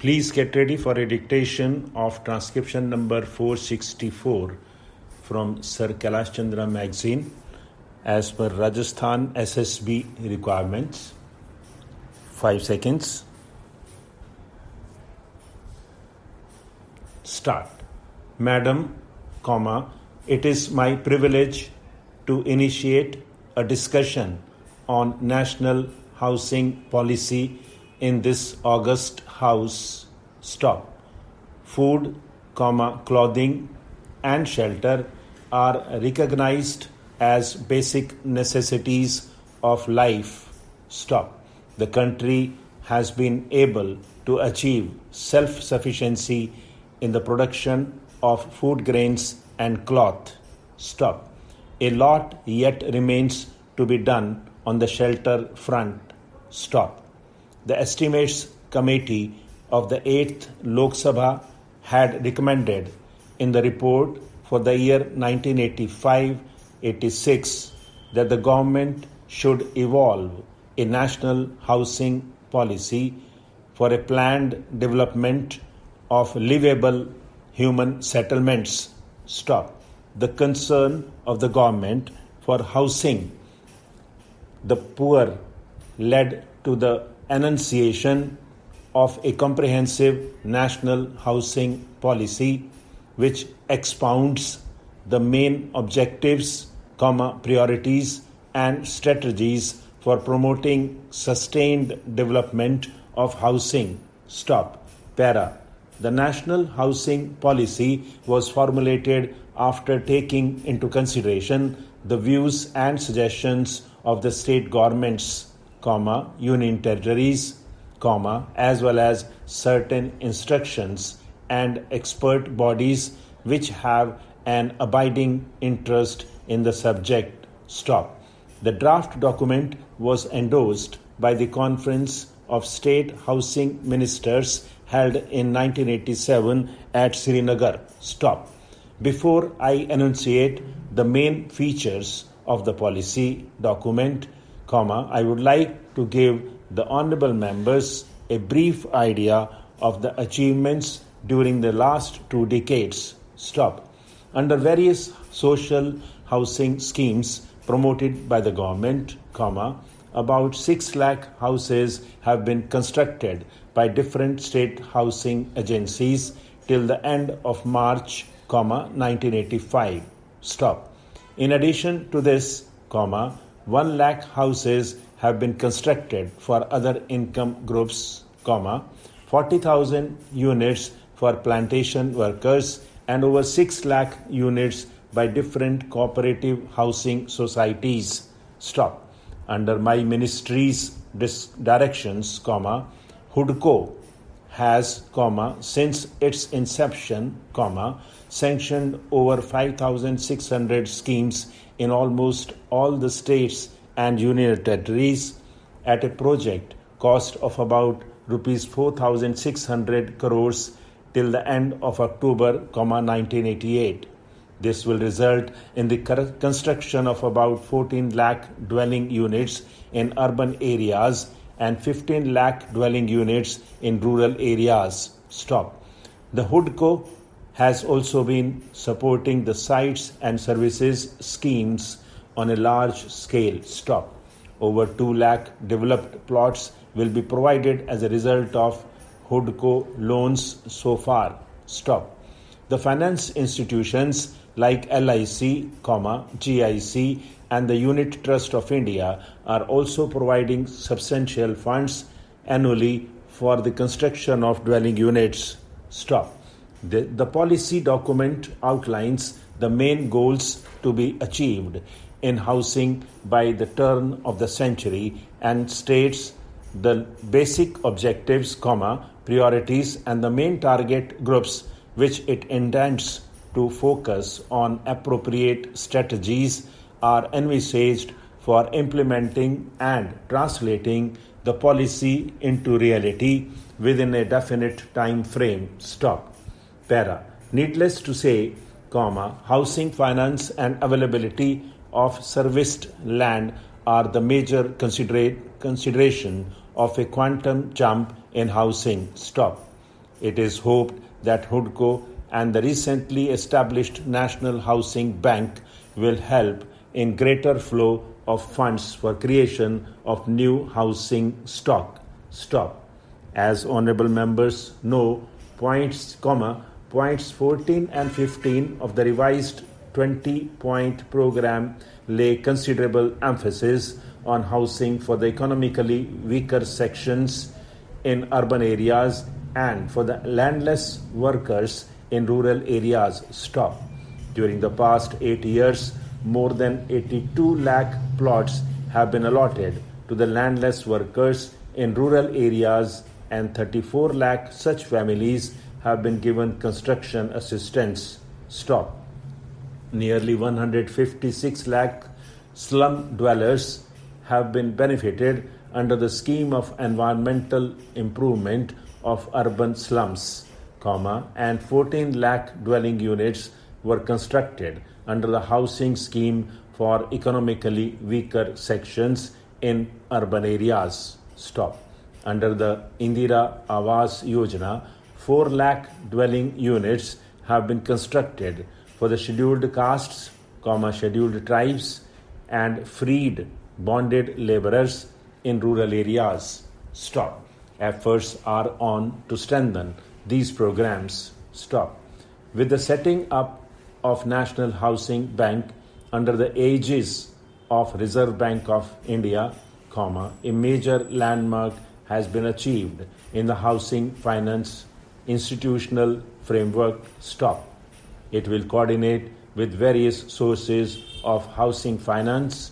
Please get ready for a dictation of transcription number 464 from Sir Kailash Chandra magazine as per Rajasthan SSB requirements. 5 seconds. Start. Madam, it is my privilege to initiate a discussion on national housing policy in this august House. Stop. Food, clothing and shelter are recognized as basic necessities of life. Stop. The country has been able to achieve self-sufficiency in the production of food grains and cloth. Stop. A lot yet remains to be done on the shelter front. Stop. The Estimates Committee of the 8th Lok Sabha had recommended in the report for the year 1985-86 that the government should evolve a national housing policy for a planned development of livable human settlements. Stop. The concern of the government for housing the poor led to the enunciation of a comprehensive national housing policy which expounds the main objectives, priorities and strategies for promoting sustained development of housing. Stop. Para. The national housing policy was formulated after taking into consideration the views and suggestions of the state governments, union territories, as well as certain instructions and expert bodies which have an abiding interest in the subject. Stop. The draft document was endorsed by the Conference of State Housing Ministers held in 1987 at Srinagar. Stop. Before I enunciate the main features of the policy document, I would like to give the honorable members a brief idea of the achievements during the last 2 decades. Stop. Under various social housing schemes promoted by the government, about 6 lakh houses have been constructed by different state housing agencies till the end of March, 1985. Stop. In addition to this, 1 lakh houses have been constructed for other income groups, 40,000 units for plantation workers and over 6 lakh units by different cooperative housing societies. Stop. Under my ministry's directions, HUDCO has, since its inception, sanctioned over 5,600 schemes in almost all the states and union territories at a project cost of about rupees 4,600 crores till the end of October, 1988. This will result in the construction of about 14 lakh dwelling units in urban areas and 15 lakh dwelling units in rural areas. Stop. The HUDCO has also been supporting the sites and services schemes on a large scale. Stop. Over 2 lakh developed plots will be provided as a result of HUDCO loans so far. Stop. The finance institutions like LIC, GIC and the Unit Trust of India are also providing substantial funds annually for the construction of dwelling units. Stop. The policy document outlines the main goals to be achieved in housing by the turn of the century and states the basic objectives, priorities and the main target groups which it intends to focus on. Appropriate strategies are envisaged for implementing and translating the policy into reality within a definite time frame. Stop. Para. Needless to say, housing finance and availability of serviced land are the major consideration of a quantum jump in housing. Stop. It is hoped that HUDCO and the recently established National Housing Bank will help in greater flow of funds for creation of new housing stock. As honorable members know, points 14 and 15 of the revised 20-point program lay considerable emphasis on housing for the economically weaker sections in urban areas and for the landless workers in rural areas. During the past 8 years, more than 82 lakh plots have been allotted to the landless workers in rural areas and 34 lakh such families have been given construction assistance. Nearly 156 lakh slum dwellers have been benefited under the scheme of environmental improvement of urban slums, and 14 lakh dwelling units were constructed under the housing scheme for economically weaker sections in urban areas. Under the Indira Awas Yojana, 4 lakh dwelling units have been constructed for the scheduled castes, scheduled tribes, and freed bonded laborers in rural areas. Efforts are on to strengthen these programs. With the setting up of National Housing Bank under the aegis of Reserve Bank of India, a major landmark has been achieved in the housing finance institutional framework. It will coordinate with various sources of housing finance,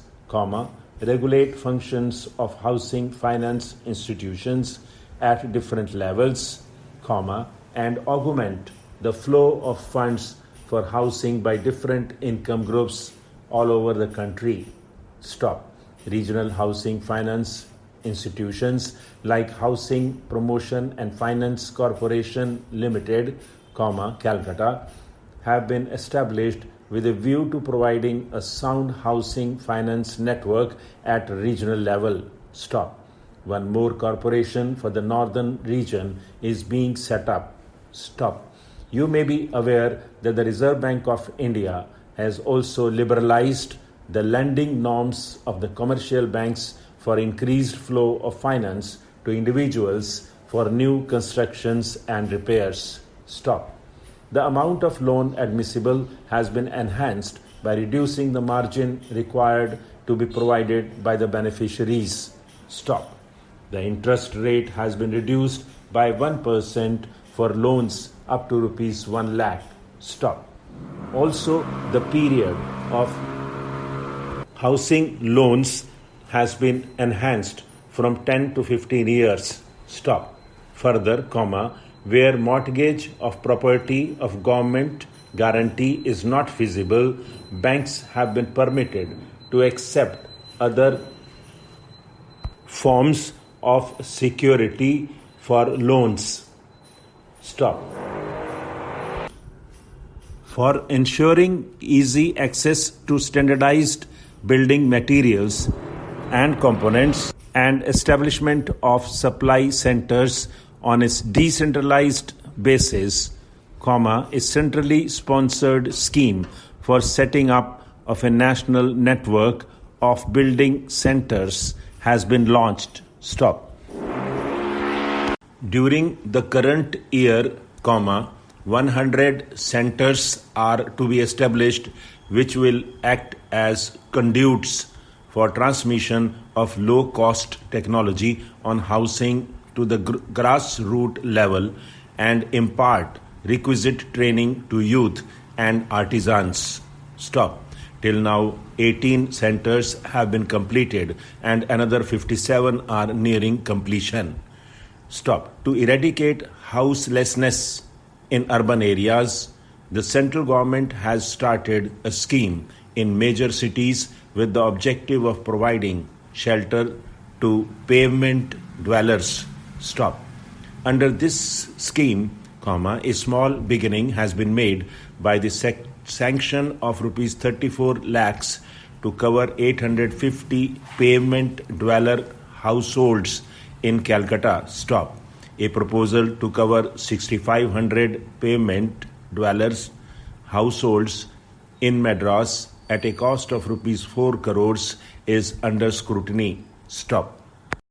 regulate functions of housing finance institutions at different levels, and augment the flow of funds for housing by different income groups all over the country. Regional housing finance institutions like Housing Promotion and Finance Corporation Limited, Calcutta, have been established with a view to providing a sound housing finance network at regional level. One more corporation for the northern region is being set up. You may be aware that the Reserve Bank of India has also liberalized the lending norms of the commercial banks for increased flow of finance to individuals for new constructions and repairs. The amount of loan admissible has been enhanced by reducing the margin required to be provided by the beneficiaries. The interest rate has been reduced by 1% for loans up to rupees 1 lakh. Also, the period of housing loans has been enhanced from 10 to 15 years. Further, where mortgage of property of government guarantee is not feasible, banks have been permitted to accept other forms of security for loans. For ensuring easy access to standardized building materials and components and establishment of supply centers on a decentralized basis, a centrally sponsored scheme for setting up of a national network of building centers has been launched. During the current year, 100 centers are to be established which will act as conduits for transmission of low-cost technology on housing to the grassroots level and impart requisite training to youth and artisans. Till now, 18 centers have been completed and another 57 are nearing completion. To eradicate houselessness in urban areas, the central government has started a scheme in major cities with the objective of providing shelter to pavement dwellers. Under this scheme, a small beginning has been made by the sanction of rupees 34 lakhs to cover 850 pavement dweller households in Calcutta. A proposal to cover 6,500 pavement dwellers households in Madras at a cost of rupees 4 crores is under scrutiny. Stop.